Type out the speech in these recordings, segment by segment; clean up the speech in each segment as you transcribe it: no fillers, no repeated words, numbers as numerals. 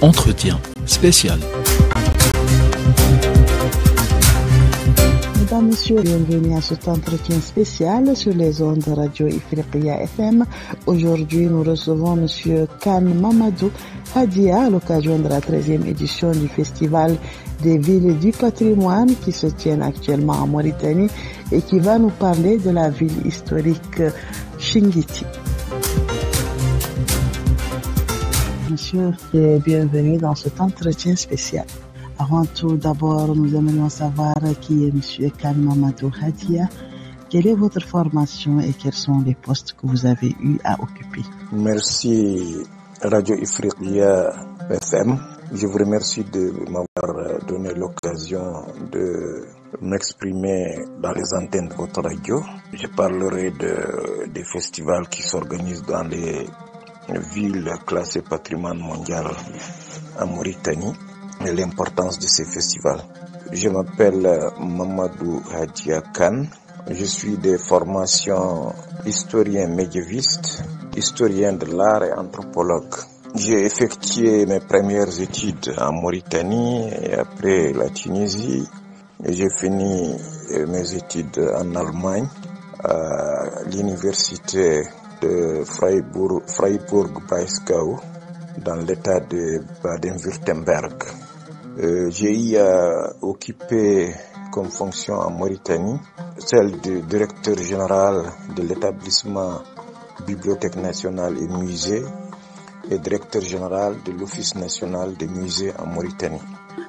Entretien spécial. Mesdames, Messieurs, bienvenue à cet entretien spécial sur les ondes de Radio Ifriqiya FM. Aujourd'hui, nous recevons Monsieur Khan Mamadou Hadia à l'occasion de la 13e édition du Festival des villes du patrimoine qui se tient actuellement en Mauritanie et qui va nous parler de la ville historique Chinguitti. Monsieur, bienvenue dans cet entretien spécial. Avant tout, d'abord, nous aimerions savoir qui est Monsieur Khan Mamadou Hadia. Quelle est votre formation et quels sont les postes que vous avez eu à occuper? Merci Radio Ifriqiya FM. Je vous remercie de m'avoir donné l'occasion de m'exprimer dans les antennes de votre radio. Je parlerai des festivals qui s'organisent dans les villes classées patrimoine mondial en Mauritanie et l'importance de ces festivals. Je m'appelle Mamadou Hadia Khan. Je suis de formation historien médiéviste, historien de l'art et anthropologue. J'ai effectué mes premières études en Mauritanie et après la Tunisie. J'ai fini mes études en Allemagne à l'université de Freiburg-Breisgau dans l'état de Baden-Württemberg. J'ai eu à occuper comme fonction en Mauritanie celle de directeur général de l'établissement Bibliothèque nationale et musée et directeur général de l'Office national des musées en Mauritanie.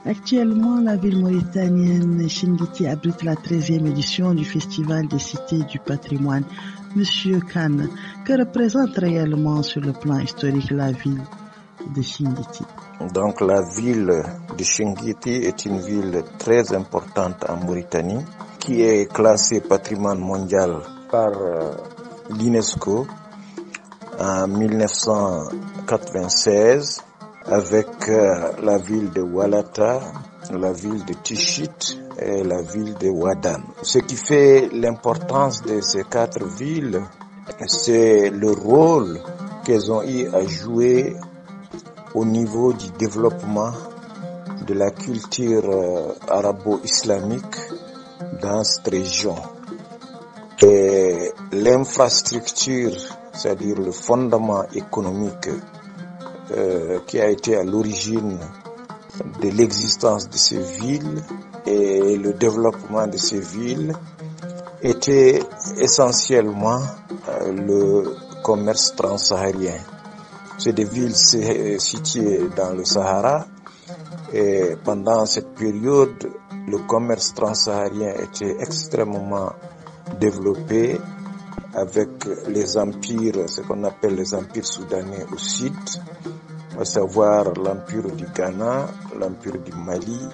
Actuellement, la ville mauritanienne Chinguitti abrite la 13e édition du Festival des cités du patrimoine. Monsieur Khan, que représente réellement sur le plan historique la ville de Chinguitti? Donc la ville de Chinguitti est une ville très importante en Mauritanie qui est classée patrimoine mondial par l'UNESCO en 1996 avec la ville de Walata, la ville de Tichit et la ville de Wadan. Ce qui fait l'importance de ces quatre villes, c'est le rôle qu'elles ont eu à jouer au niveau du développement de la culture arabo-islamique dans cette région. Et l'infrastructure, c'est-à-dire le fondement économique qui a été à l'origine de l'existence de ces villes et le développement de ces villes était essentiellement le commerce transsaharien. C'est des villes situées dans le Sahara et pendant cette période, le commerce transsaharien était extrêmement développé avec les empires, ce qu'on appelle les empires soudanais au sud, à savoir l'empire du Ghana, l'empire du Mali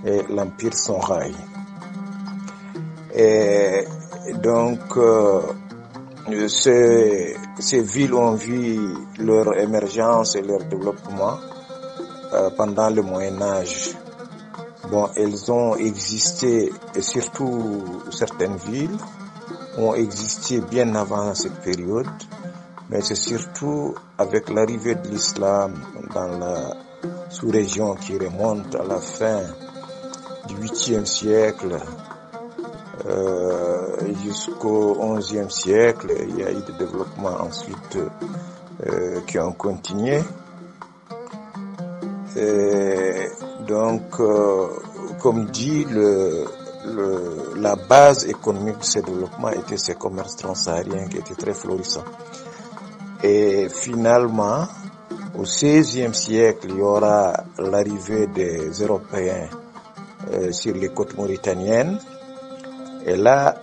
et l'empire Songhai. Et donc, ces villes ont vu leur émergence et leur développement pendant le Moyen-Âge. Bon, elles ont existé, et surtout certaines villes ont existé bien avant cette période, mais c'est surtout avec l'arrivée de l'islam dans la sous-région qui remonte à la fin du 8e siècle jusqu'au 11e siècle. Il y a eu des développements ensuite qui ont continué. Et donc, comme dit, la base économique de ce développement était ces commerces transsahariens qui étaient très florissants. Et finalement, au XVIe siècle, il y aura l'arrivée des Européens sur les côtes mauritaniennes. Et là,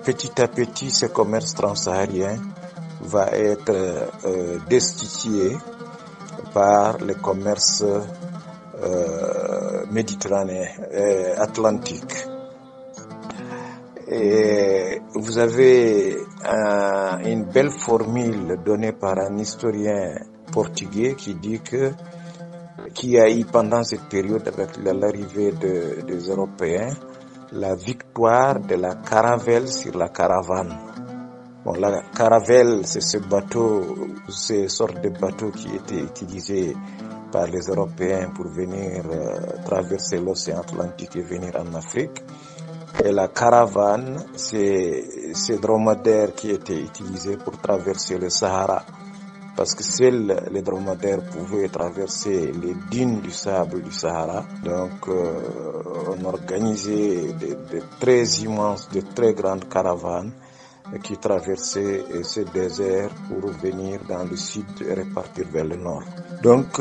petit à petit, ce commerce transsaharien va être destitué par le commerce méditerranéen, atlantique. Et vous avez une belle formule donnée par un historien portugais qui dit qu'il y a eu pendant cette période, avec l'arrivée des Européens, la victoire de la caravelle sur la caravane. Bon, la caravelle, c'est ce bateau, ces sortes de bateaux qui étaient utilisés par les Européens pour venir traverser l'océan Atlantique et venir en Afrique. Et la caravane, c'est ces dromadaires qui étaient utilisés pour traverser le Sahara. Parce que seuls les dromadaires pouvaient traverser les dunes du sable du Sahara. Donc, on organisait des très immenses, de très grandes caravanes qui traversaient ce désert pour venir dans le sud et repartir vers le nord. Donc,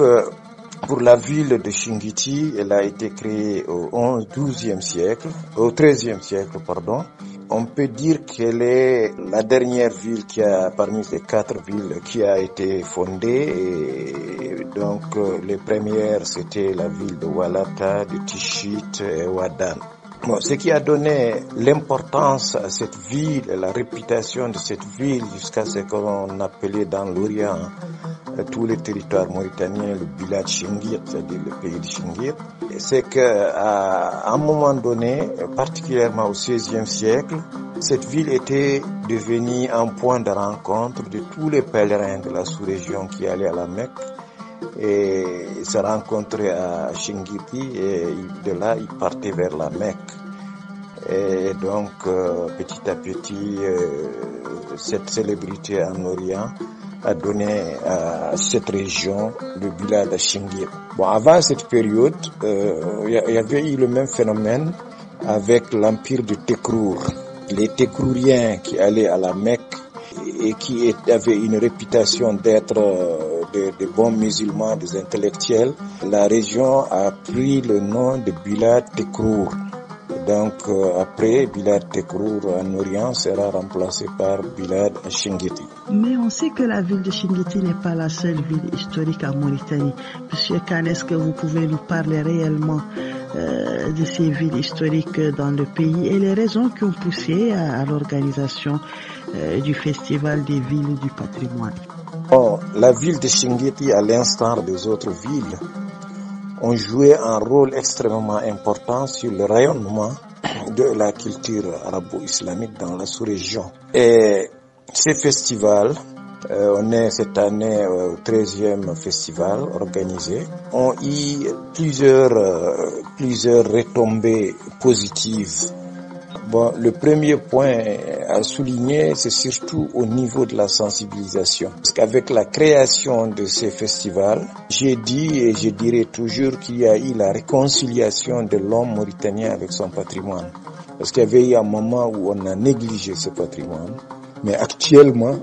pour la ville de Chinguitti, elle a été créée au XIIe siècle. On peut dire qu'elle est la dernière ville parmi les 4 villes qui a été fondée. Et donc, les premières, c'était la ville de Walata, de Tichit et Wadan. Bon, ce qui a donné l'importance à cette ville, la réputation de cette ville jusqu'à ce qu'on appelait dans l'Orient tous les territoires mauritaniens le Bilad Chinguit, c'est-à-dire le pays de Chinguit, c'est qu'à un moment donné, particulièrement au XVIe siècle, cette ville était devenue un point de rencontre de tous les pèlerins de la sous-région qui allaient à la Mecque et se rencontraient à Chinguitti et de là ils partaient vers la Mecque. Et donc petit à petit cette célébrité en Orient a donné à cette région le Bilad Chinguit. Bon, avant cette période, il y avait eu le même phénomène avec l'empire de Tekrour. Les Tekrouriens qui allaient à la Mecque et qui avaient une réputation d'être de bons musulmans, des intellectuels, la région a pris le nom de Bilad Tekrour. Donc après, Bilad Tekrour en Orient sera remplacé par Bilad Chinguitti. Mais on sait que la ville de Chinguitti n'est pas la seule ville historique en Mauritanie. Monsieur Khan, est-ce que vous pouvez nous parler réellement de ces villes historiques dans le pays et les raisons qui ont poussé à l'organisation du Festival des villes du patrimoine? Bon, la ville de Chinguitti, à l'instar des autres villes, ont joué un rôle extrêmement important sur le rayonnement de la culture arabo-islamique dans la sous-région. Et ces festivals, on est cette année au 13e festival organisé, ont eu plusieurs retombées positives. Bon, le premier point à souligner, c'est surtout au niveau de la sensibilisation. Parce qu'avec la création de ces festivals, j'ai dit et je dirai toujours qu'il y a eu la réconciliation de l'homme mauritanien avec son patrimoine. Parce qu'il y avait eu un moment où on a négligé ce patrimoine. Mais actuellement,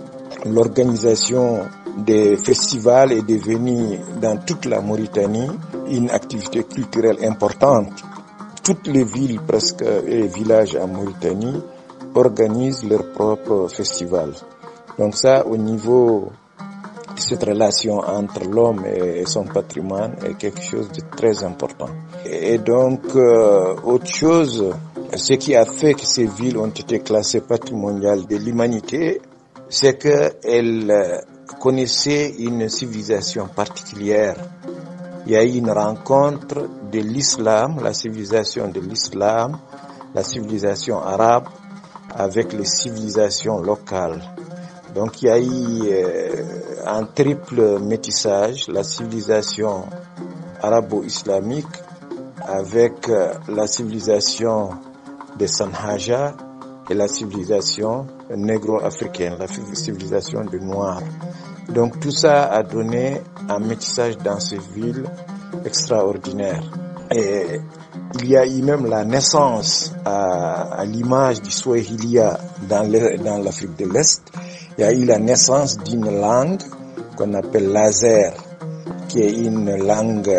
l'organisation des festivals est devenue dans toute la Mauritanie une activité culturelle importante. Toutes les villes presque et les villages en Mauritanie organisent leur propre festival. Donc ça, au niveau de cette relation entre l'homme et son patrimoine est quelque chose de très important. Et donc, autre chose, ce qui a fait que ces villes ont été classées patrimoniales de l'humanité, c'est qu'elles connaissaient une civilisation particulière. Il y a eu une rencontre de l'islam, la civilisation de l'islam, la civilisation arabe avec les civilisations locales. Donc il y a eu un triple métissage, la civilisation arabo-islamique avec la civilisation des Sanhaja et la civilisation négro-africaine, la civilisation des Noirs. Donc tout ça a donné un métissage dans ces villes extraordinaire. Et il y a eu même la naissance à l'image du Swahiliya dans l'Afrique de l'Est. Il y a eu la naissance d'une langue qu'on appelle l'Azer, qui est une langue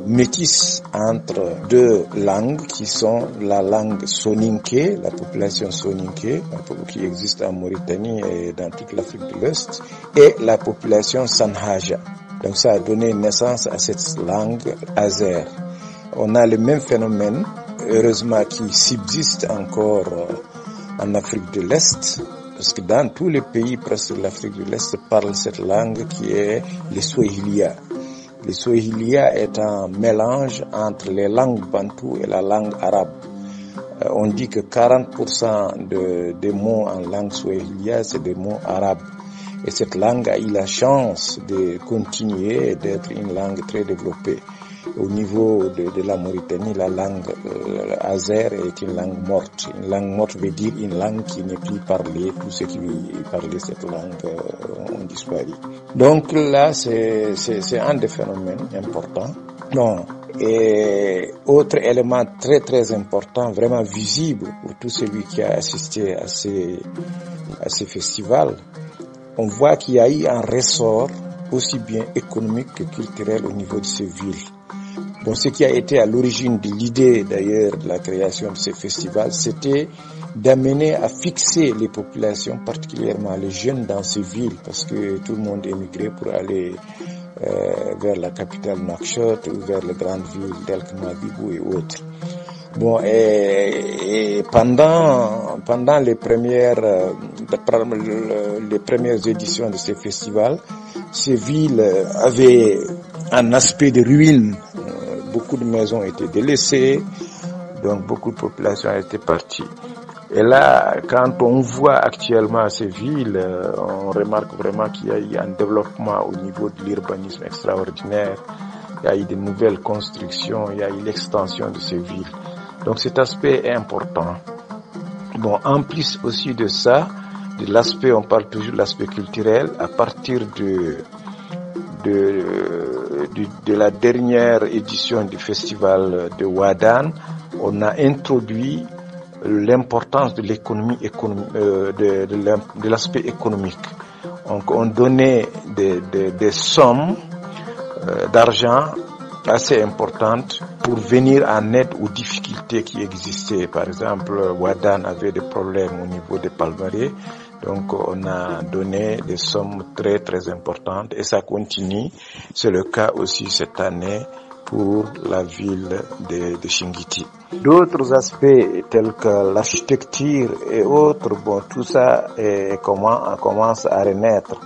métisse entre deux langues qui sont la langue soninké, la population soninké, qui existe en Mauritanie et dans toute l'Afrique de l'Est, et la population sanhaja. Donc ça a donné naissance à cette langue Azer. On a le même phénomène, heureusement, qui subsiste encore en Afrique de l'Est, parce que dans tous les pays presque de l'Afrique de l'Est parlent cette langue qui est le Swahiliya. Le Swahiliya est un mélange entre les langues bantoues et la langue arabe. On dit que 40% des mots en langue Swahiliya, c'est des mots arabes. Et cette langue a eu la chance de continuer et d'être une langue très développée. Au niveau de la Mauritanie, la langue azère est une langue morte. Une langue morte veut dire une langue qui n'est plus parlée. Tous ceux qui parlaient cette langue ont disparu. Donc là, c'est un des phénomènes importants. Non. Et autre élément très très important, vraiment visible pour tout celui qui a assisté à ces festivals, on voit qu'il y a eu un ressort aussi bien économique que culturel au niveau de ces villes. Bon, ce qui a été à l'origine de l'idée d'ailleurs de la création de ces festivals, c'était d'amener à fixer les populations, particulièrement les jeunes dans ces villes, parce que tout le monde émigrait pour aller vers la capitale Nouakchott ou vers les grandes villes telles que Nouadhibou et autres. Bon, et pendant les premières éditions de ces festivals, ces villes avaient un aspect de ruine. Beaucoup de maisons étaient délaissées, donc beaucoup de populations étaient parties. Et là, quand on voit actuellement ces villes, on remarque vraiment qu'il y a eu un développement au niveau de l'urbanisme extraordinaire. Il y a eu de nouvelles constructions, il y a eu l'extension de ces villes. Donc cet aspect est important. Bon, en plus aussi de ça, de l'aspect, on parle toujours de l'aspect culturel, à partir de la dernière édition du festival de Ouadane, on a introduit l'importance de l'économie, de l'aspect économique. Donc on donnait des sommes d'argent assez importantes pour venir en aide aux difficultés qui existaient. Par exemple, Ouadane avait des problèmes au niveau des palmeraies, donc on a donné des sommes très très importantes et ça continue. C'est le cas aussi cette année pour la ville de Chingiti. D'autres aspects tels que l'architecture et autres, bon, tout ça commence à renaître.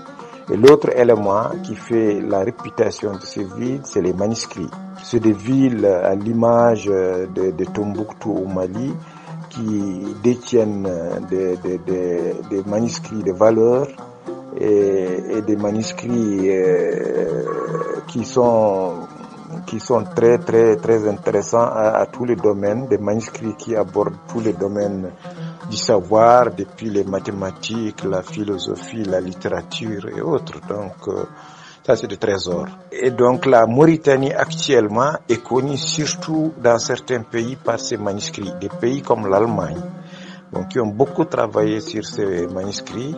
Et l'autre élément qui fait la réputation de ces villes, c'est les manuscrits. C'est des villes à l'image de Tombouctou au Mali qui détiennent des manuscrits de valeur et des manuscrits qui sont très très très intéressants à tous les domaines, des manuscrits qui abordent tous les domaines du savoir, depuis les mathématiques, la philosophie, la littérature et autres. Donc ça c'est des trésors. Et donc la Mauritanie actuellement est connue surtout dans certains pays par ces manuscrits, des pays comme l'Allemagne, donc qui ont beaucoup travaillé sur ces manuscrits.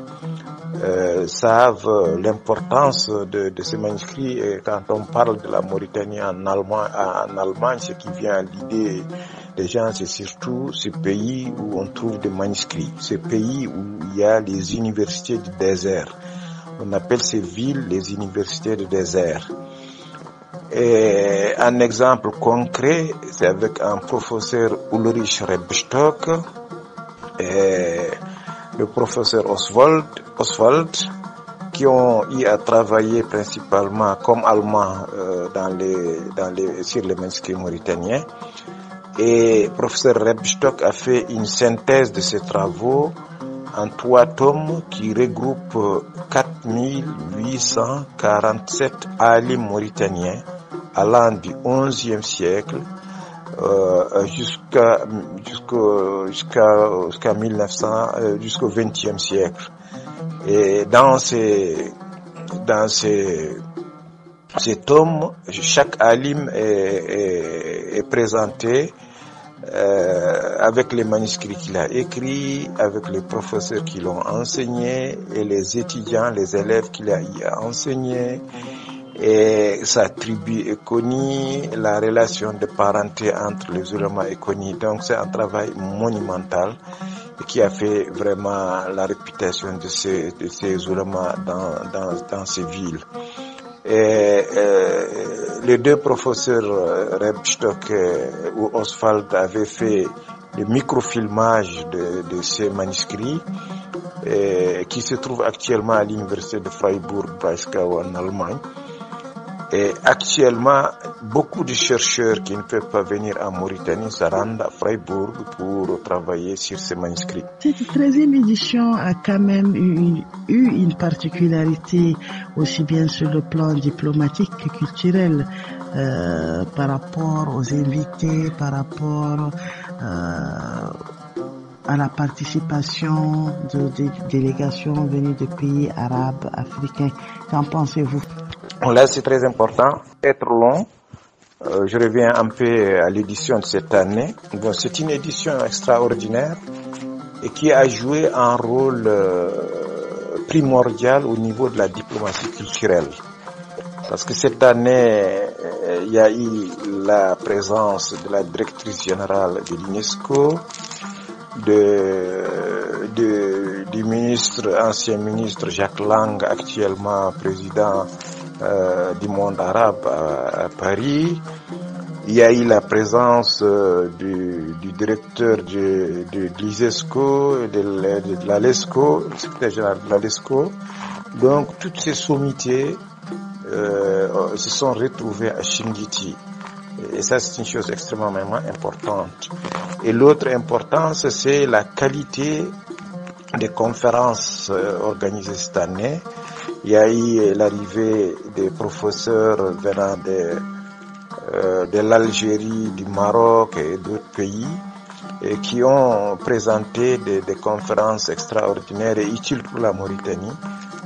Savent l'importance de ces manuscrits et quand on parle de la Mauritanie en Allemagne, ce qui vient à l'idée des gens, c'est surtout ces pays où on trouve des manuscrits, ces pays où il y a les universités du désert. On appelle ces villes les universités du désert. Et un exemple concret, c'est avec un professeur Ulrich Rebstock et le professeur Oswald, qui ont eu à travailler principalement comme allemands sur les manuscrits mauritaniens. Et le professeur Rebstock a fait une synthèse de ses travaux en 3 tomes qui regroupent 4847 alim mauritaniens allant du XIe siècle jusqu'à 1900, jusqu'au XXe siècle. Et dans ces tomes, chaque alim est présenté avec les manuscrits qu'il a écrits, avec les professeurs qui l'ont enseigné et les étudiants, les élèves qu'il a enseignés. Et sa tribu est connue, la relation de parenté entre les ulémas est connue. Donc c'est un travail monumental qui a fait vraiment la réputation de ces ulémas dans ces villes. Et les 2 professeurs Rebstock ou Oswald avaient fait le microfilmage de ces manuscrits qui se trouvent actuellement à l'université de Freiburg-Breisgau en Allemagne. Et actuellement, beaucoup de chercheurs qui ne peuvent pas venir en Mauritanie se rendent à Freiburg pour travailler sur ces manuscrits. Cette 13e édition a quand même eu une particularité, aussi bien sur le plan diplomatique que culturel, par rapport aux invités, par rapport à la participation de délégations venues de pays arabes, africains. Qu'en pensez-vous? Là, c'est très important. Être long. Je reviens un peu à l'édition de cette année. Bon, c'est une édition extraordinaire et qui a joué un rôle primordial au niveau de la diplomatie culturelle. Parce que cette année, il y a eu la présence de la directrice générale de l'UNESCO, du ancien ministre Jacques Lang, actuellement président du monde arabe à Paris. Il y a eu la présence du directeur de l'ISESCO, de la LESCO, le secrétaire général de la LESCO. Donc, toutes ces sommités se sont retrouvées à Chingiti. Et ça, c'est une chose extrêmement importante. Et l'autre importance, c'est la qualité des conférences organisées cette année. Il y a eu l'arrivée des professeurs venant de l'Algérie, du Maroc et d'autres pays et qui ont présenté des conférences extraordinaires et utiles pour la Mauritanie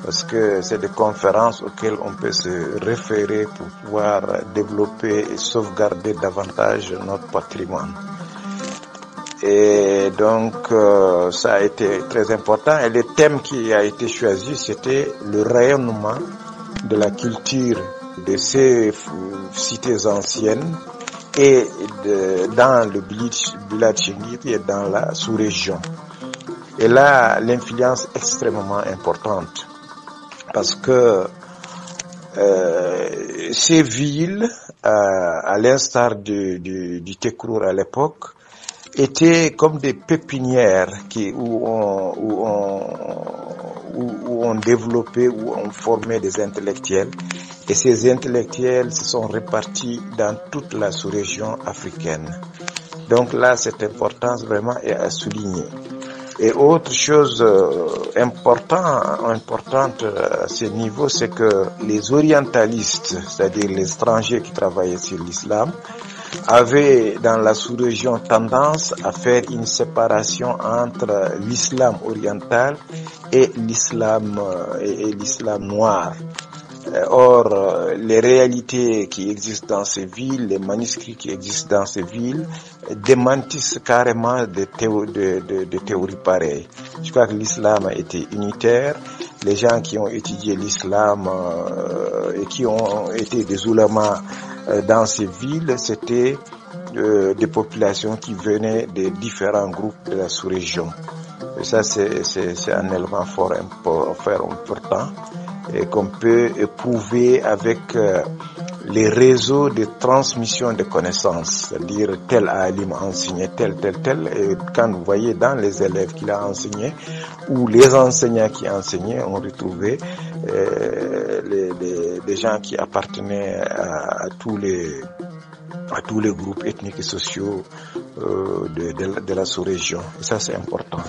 parce que c'est des conférences auxquelles on peut se référer pour pouvoir développer et sauvegarder davantage notre patrimoine. Et donc, ça a été très important. Et le thème qui a été choisi, c'était le rayonnement de la culture de ces cités anciennes et dans le village Chingiti et dans la sous-région. Et là, l'influence est extrêmement importante parce que ces villes, à l'instar du Tekrour à l'époque, étaient comme des pépinières où on développait, où on formait des intellectuels. Et ces intellectuels se sont répartis dans toute la sous-région africaine. Donc là, cette importance vraiment est à souligner. Et autre chose importante à ce niveau, c'est que les orientalistes, c'est-à-dire les étrangers qui travaillaient sur l'islam, avaient dans la sous-région tendance à faire une séparation entre l'islam oriental et l'islam noir. Or, les réalités qui existent dans ces villes, les manuscrits qui existent dans ces villes, démentissent carrément de théories pareilles. Je crois que l'islam a été unitaire. Les gens qui ont étudié l'islam et qui ont été des oulémas dans ces villes, c'était des populations qui venaient des différents groupes de la sous-région. Et ça, c'est un élément fort important et qu'on peut éprouver avec les réseaux de transmission de connaissances, c'est-à-dire tel alim a enseigné tel, et quand vous voyez dans les élèves qu'il a enseigné ou les enseignants qui enseignaient, on retrouvait des gens qui appartenaient à tous les groupes ethniques et sociaux de la sous-région. Et ça, c'est important.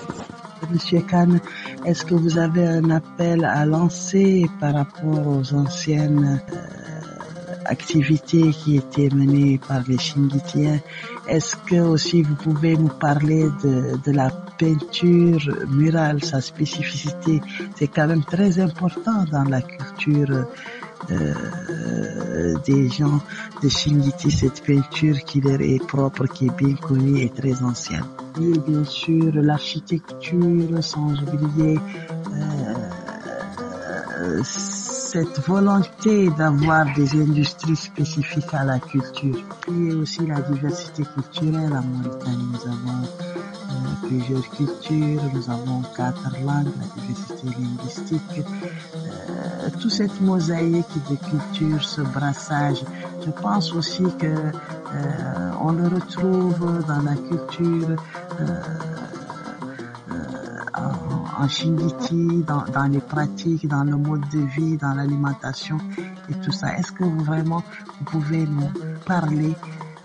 Monsieur Kane, est-ce que vous avez un appel à lancer par rapport aux anciennes activités qui étaient menées par les Chingitiens? Est-ce que aussi vous pouvez nous parler de la peinture murale, sa spécificité? C'est quand même très important dans la culture des gens de Chingiti, cette peinture qui leur est propre, qui est bien connue et très ancienne. Et bien sûr l'architecture, sans oublier cette volonté d'avoir des industries spécifiques à la culture. Et aussi la diversité culturelle en Mauritanie. Nous avons plusieurs cultures, nous avons 4 langues, la diversité linguistique, toute cette mosaïque de cultures, ce brassage. Je pense aussi que on le retrouve dans la culture en Chingiti, dans les pratiques, dans le mode de vie, dans l'alimentation et tout ça. Est-ce que vous pouvez nous parler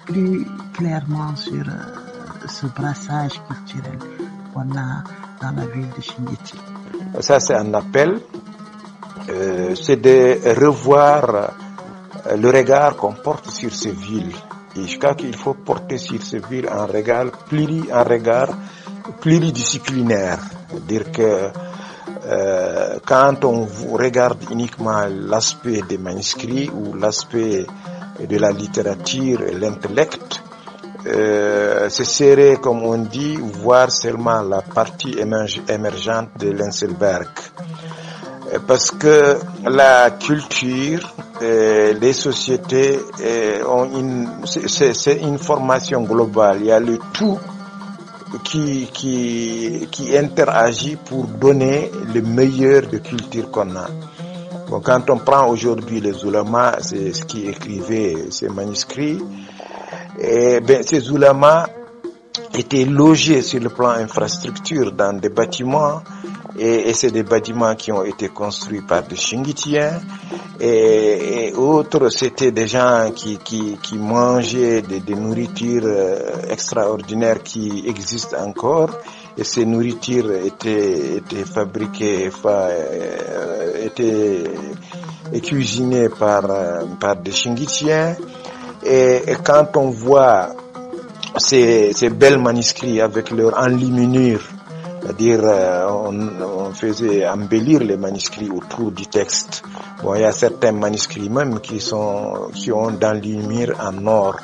plus clairement sur ce brassage culturel qu'on a dans la ville de Chingiti? Ça, c'est un appel. C'est de revoir le regard qu'on porte sur ces villes. Et je crois qu'il faut porter sur ces villes un regard pluridisciplinaire. C'est-à-dire que quand on regarde uniquement l'aspect des manuscrits ou l'aspect de la littérature et l'intellect, ce serait, comme on dit, voir seulement la partie émergente de l'Einselberg. Parce que la culture, les sociétés c'est une formation globale. Il y a le tout qui interagit pour donner le meilleur de culture qu'on a. Bon, quand on prend aujourd'hui les Oulamas, c'est ce qui écrivait ces manuscrits, ces Oulamas étaient logés sur le plan infrastructure dans des bâtiments, et c'est des bâtiments qui ont été construits par des Chingitiens, et autres, c'était des gens qui mangeaient des nourritures extraordinaires qui existent encore, et ces nourritures étaient fabriquées, étaient cuisinées par des Chingitiens, et quand on voit ces belles manuscrits avec leur enluminure, c'est-à-dire on faisait embellir les manuscrits autour du texte. Bon, il y a certains manuscrits même qui ont d'enluminure en or.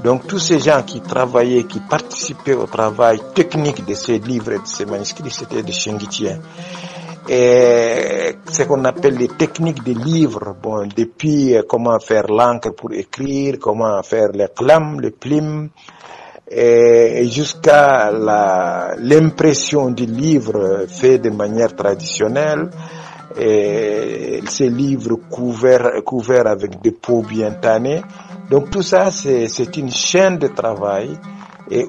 Donc tous ces gens qui travaillaient, qui participaient au travail technique de ces livres et de ces manuscrits, c'était des Chingitiens. Et ce qu'on appelle les techniques des livres, bon, depuis comment faire l'encre pour écrire, comment faire les clams, les plumes, et jusqu'à l'impression du livre fait de manière traditionnelle, et ces livres couverts avec des peaux bien tannées. Donc tout ça, c'est une chaîne de travail et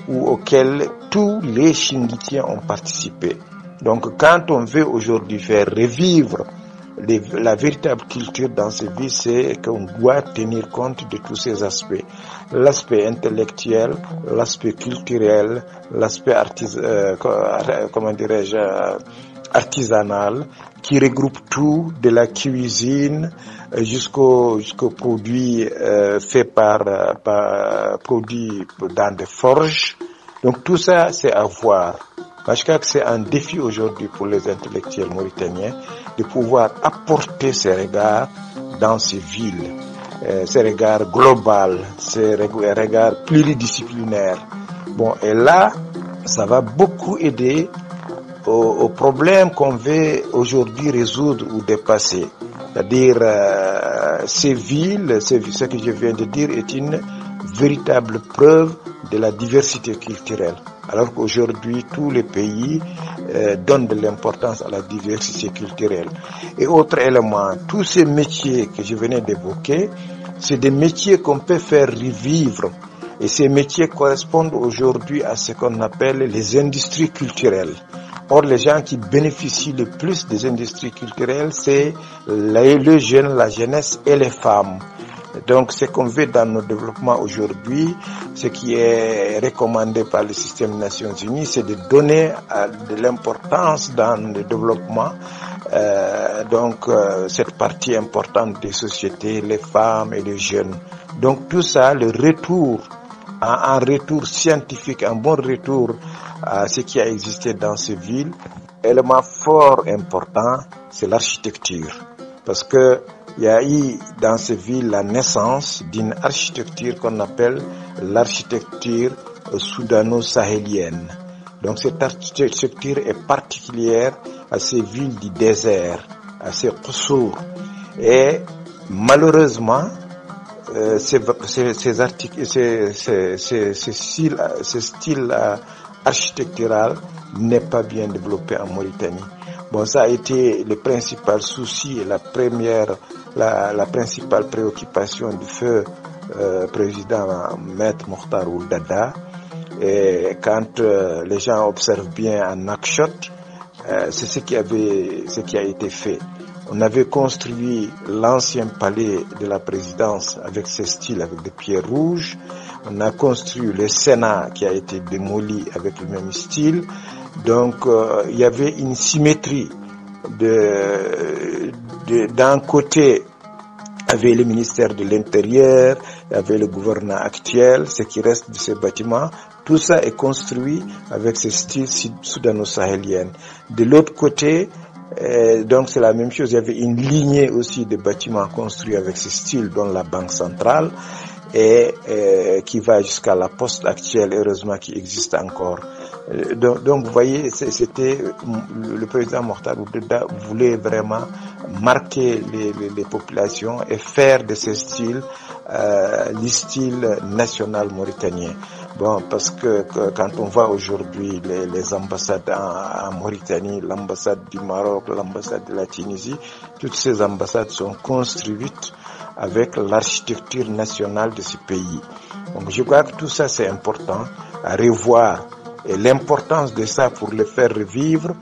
auquel tous les Chingitiens ont participé. Donc quand on veut aujourd'hui faire revivre la véritable culture dans ces villes, c'est qu'on doit tenir compte de tous ces aspects. L'aspect intellectuel, l'aspect culturel, l'aspect artisanal, qui regroupe tout, de la cuisine jusqu'aux produits faits produits dans des forges. Donc tout ça, c'est à voir. Je crois que c'est un défi aujourd'hui pour les intellectuels mauritaniens de pouvoir apporter ces regards dans ces villes, ces regards globaux, ces regards pluridisciplinaires. Bon, et là, ça va beaucoup aider aux problèmes qu'on veut aujourd'hui résoudre ou dépasser. C'est-à-dire, ces villes, ce que je viens de dire est une véritable preuve de la diversité culturelle. Alors qu'aujourd'hui, tous les pays donnent de l'importance à la diversité culturelle. Et autre élément, tous ces métiers que je venais d'évoquer, c'est des métiers qu'on peut faire revivre. Et ces métiers correspondent aujourd'hui à ce qu'on appelle les industries culturelles. Or, les gens qui bénéficient le plus des industries culturelles, c'est les jeunes, la jeunesse et les femmes. Donc, ce qu'on veut dans nos développements aujourd'hui, ce qui est recommandé par le système des Nations Unies, c'est de donner de l'importance dans le développement. Cette partie importante des sociétés, les femmes et les jeunes. Donc, tout ça, un retour scientifique, un bon retour à ce qui a existé dans ces villes. Élément fort important, c'est l'architecture. Parce que il y a eu dans ces villes la naissance d'une architecture qu'on appelle l'architecture soudano-sahélienne. Donc cette architecture est particulière à ces villes du désert, à ces qussours. Et malheureusement, ce style architectural n'est pas bien développé en Mauritanie. Bon, ça a été le principal souci et la principale préoccupation du feu président Maître Mokhtar Ould Daddah. Et quand les gens observent bien à Nouakchott, c'est ce qui a été fait. On avait construit l'ancien palais de la présidence avec ses styles, avec des pierres rouges. On a construit le Sénat qui a été démoli avec le même style. Donc, il y avait une symétrie d'un côté, il y avait le ministère de l'Intérieur, il y avait le gouvernement actuel, ce qui reste de ces bâtiments. Tout ça est construit avec ce style soudano-sahélien. De l'autre côté, donc c'est la même chose, il y avait une lignée aussi de bâtiments construits avec ce style, dont la Banque centrale, et qui va jusqu'à la poste actuelle, heureusement, qui existe encore. Donc vous voyez, c'était le président Mokhtar Boudeda voulait vraiment marquer les populations et faire de ce style le style national mauritanien. Bon, parce que quand on voit aujourd'hui les ambassades en Mauritanie, l'ambassade du Maroc, l'ambassade de la Tunisie, toutes ces ambassades sont construites avec l'architecture nationale de ce pays. Donc je crois que tout ça c'est important à revoir. Et l'importance de ça pour le faire revivre,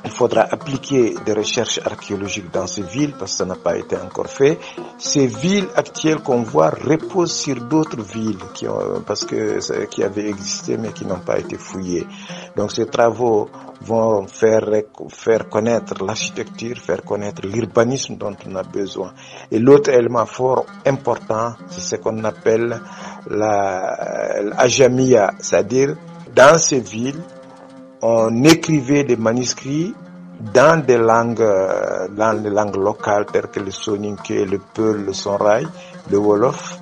il faudra appliquer des recherches archéologiques dans ces villes parce que ça n'a pas été encore fait. Ces villes actuelles qu'on voit reposent sur d'autres villes qui avaient existé mais qui n'ont pas été fouillées. Donc ces travaux vont faire connaître l'architecture, faire connaître l'urbanisme dont on a besoin. Et l'autre élément fort important, c'est ce qu'on appelle l'ajamia, c'est-à-dire dans ces villes, on écrivait des manuscrits dans des langues locales telles que le soninké, le peul, le sonrai, le wolof,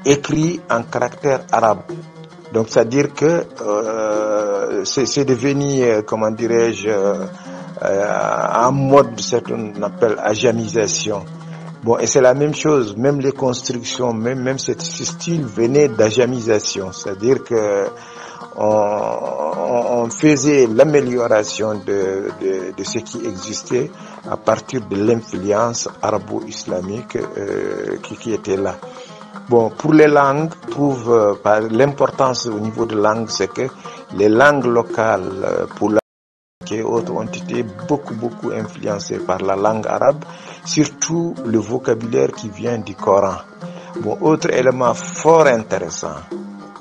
écrits en caractère arabe. Donc, c'est-à-dire que c'est devenu, comment dirais-je, en mode ce qu'on appelle ajamisation. Bon, et c'est la même chose, même les constructions, même ce style venait d'ajamisation, c'est-à-dire que on faisait l'amélioration de ce qui existait à partir de l'influence arabo-islamique qui était là. Bon, pour les langues, par l'importance au niveau de langue, c'est que les langues locales pour et autres ont été beaucoup influencées par la langue arabe, surtout le vocabulaire qui vient du Coran. Bon, autre élément fort intéressant.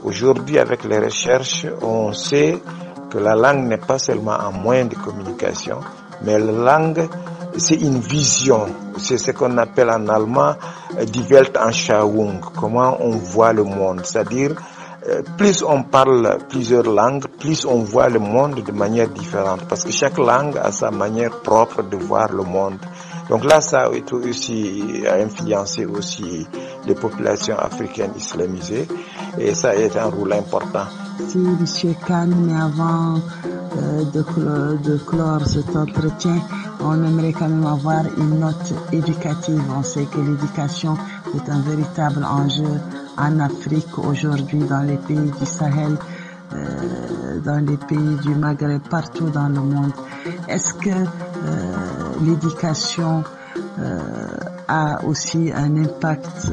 Aujourd'hui, avec les recherches, on sait que la langue n'est pas seulement un moyen de communication, mais la langue, c'est une vision. C'est ce qu'on appelle en allemand die Weltanschauung, comment on voit le monde. C'est-à-dire, plus on parle plusieurs langues, plus on voit le monde de manière différente. Parce que chaque langue a sa manière propre de voir le monde. Donc là, ça a influencé aussi les populations africaines islamisées et ça a été un rôle important. Merci, Monsieur Khan, mais avant de clore cet entretien, on aimerait quand même avoir une note éducative. On sait que l'éducation est un véritable enjeu en Afrique aujourd'hui, dans les pays du Sahel, dans les pays du Maghreb, partout dans le monde. Est-ce que l'éducation a aussi un impact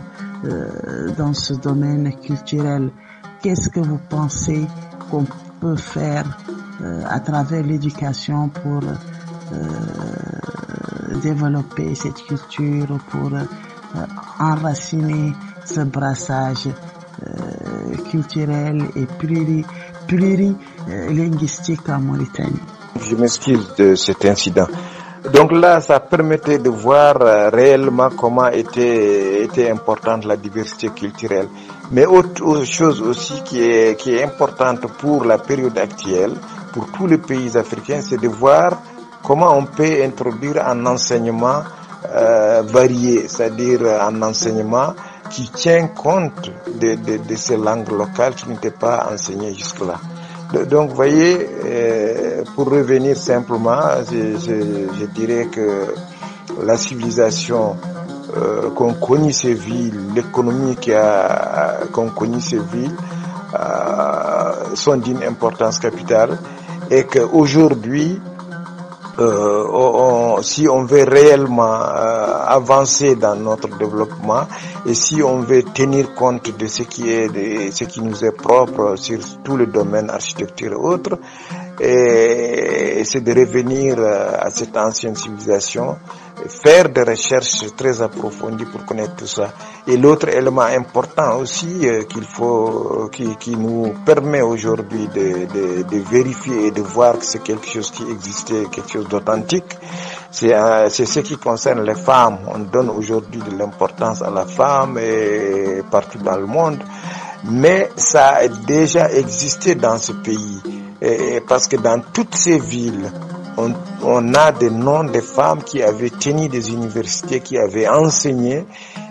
dans ce domaine culturel? Qu'est-ce que vous pensez qu'on peut faire à travers l'éducation pour développer cette culture, pour enraciner ce brassage culturel et plurilinguistique en Mauritanie? Je m'excuse de cet incident. Donc là, ça permettait de voir réellement comment était importante la diversité culturelle. Mais autre chose aussi qui est importante pour la période actuelle, pour tous les pays africains, c'est de voir comment on peut introduire un enseignement varié, c'est-à-dire un enseignement qui tient compte de ces langues locales qui n'étaient pas enseignées jusque-là. Donc, vous voyez, pour revenir simplement, je dirais que la civilisation qu'ont connu ces villes, l'économie qu'ont connu ces villes sont d'une importance capitale et qu'aujourd'hui, si on veut réellement avancer dans notre développement et si on veut tenir compte de ce qui nous est propre sur tout le domaine architecture et autres, et c'est de revenir à cette ancienne civilisation, faire des recherches très approfondies pour connaître tout ça. Et l'autre élément important aussi qui nous permet aujourd'hui de vérifier et de voir que c'est quelque chose qui existait, quelque chose d'authentique, c'est ce qui concerne les femmes. On donne aujourd'hui de l'importance à la femme et partout dans le monde, mais ça a déjà existé dans ce pays. Et parce que dans toutes ces villes, on a des noms de femmes qui avaient tenu des universités, qui avaient enseigné,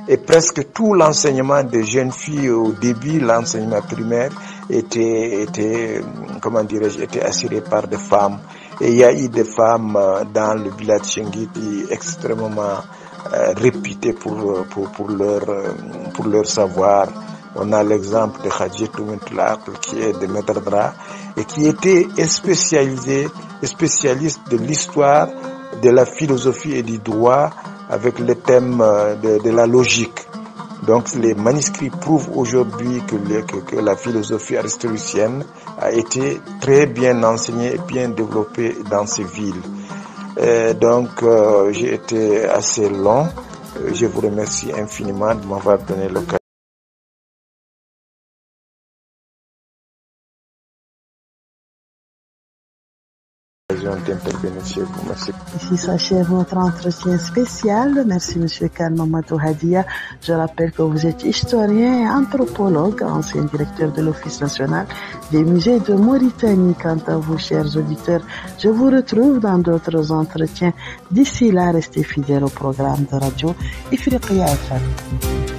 et presque tout l'enseignement des jeunes filles au début, l'enseignement primaire, était assuré par des femmes. Et il y a eu des femmes dans le village Chenguiti extrêmement réputées pour leur savoir. On a l'exemple de Khadjetou Mentlak, qui est de Maître Dra, et qui était spécialiste de l'histoire, de la philosophie et du droit avec le thème de la logique. Donc les manuscrits prouvent aujourd'hui que la philosophie aristotélicienne a été très bien enseignée et bien développée dans ces villes. Donc j'ai été assez long. Je vous remercie infiniment de m'avoir donné l'occasion. Ici s'achève notre entretien spécial. Merci Monsieur Kane Mamadou Hadia. Je rappelle que vous êtes historien et anthropologue, ancien directeur de l'Office national des musées de Mauritanie. Quant à vous, chers auditeurs, je vous retrouve dans d'autres entretiens. D'ici là, restez fidèles au programme de radio Ifriqiya FM.